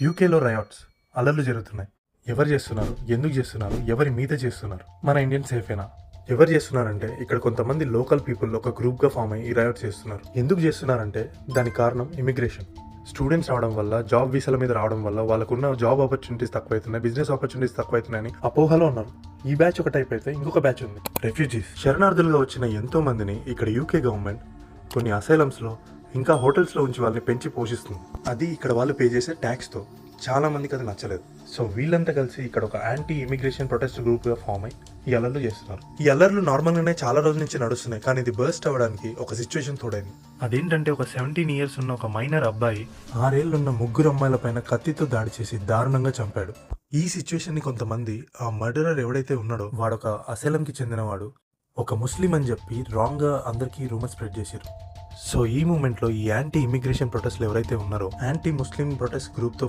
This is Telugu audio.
యూకేలో రయాట్స్ అల్లర్లు జరుగుతున్నాయి. ఎవరు చేస్తున్నారు, ఎందుకు చేస్తున్నారు, ఎవరి మీద చేస్తున్నారు, మన ఇండియన్ సేఫేనా? ఎవరు చేస్తున్నారంటే ఇక్కడ కొంతమంది లోకల్ పీపుల్ ఒక గ్రూప్గా ఫామ్ అయ్యి ఈ రయాట్స్ చేస్తున్నారు. ఎందుకు చేస్తున్నారంటే దానికి కారణం ఇమిగ్రేషన్. స్టూడెంట్స్ రావడం వల్ల, జాబ్ వీసాల మీద రావడం వల్ల వాళ్ళకున్న జాబ్ ఆపర్చునిటీస్ తక్కువైతున్నాయి, బిజినెస్ ఆపర్చునిటీస్ తక్కువైతున్నాయని అపోహలో ఉన్నారు. ఈ బ్యాచ్ ఒక టైప్ అయితే ఇంకొక బ్యాచ్ ఉంది, రెఫ్యూజీస్. శరణార్థులుగా వచ్చిన ఎంతో మందిని ఇక్కడ యూకే గవర్నమెంట్ కొన్ని అసైలమ్స్లో ఇంకా హోటల్స్లో ఉంచి వాళ్ళని పెంచి పోషిస్తుంది. అది ఇక్కడ వాళ్ళు పే చేసే ట్యాక్స్తో. చాలా మందికి అది నచ్చలేదు. సో వీళ్ళంతా కలిసి ఇక్కడ ఒక యాంటీ ఇమిగ్రేషన్ ప్రొటెస్ట్ గ్రూప్గా ఫామ్ అయ్యి ఈ అల్లర్లు చేస్తున్నారు. ఈ అల్లర్లు నార్మల్గానే చాలా రోజుల నుంచి నడుస్తున్నాయి, కానీ ఇది బర్స్ట్ అవ్వడానికి ఒక సిచ్యువేషన్ తోడైంది. అదేంటంటే ఒక 17 years ఉన్న ఒక మైనర్ అబ్బాయి 6 ఏళ్లున్న 3 అమ్మాయిల పైన కత్తితో దాడి చేసి దారుణంగా చంపాడు. ఈ సిచ్యువేషన్ ని కొంతమంది ఆ మర్డరర్ ఎవడైతే ఉన్నాడో వాడొక అసైలంకి చెందినవాడు, ఒక ముస్లిం అని చెప్పి రాంగ్ గా అందరికీ రూమర్ స్ప్రెడ్ చేశారు. సో ఈ మూమెంట్లో ఈ యాంటీ ఇమిగ్రేషన్ ప్రొటెస్ట్లు ఎవరైతే ఉన్నారో యాంటీ ముస్లిం ప్రొటెస్ట్ గ్రూప్ తో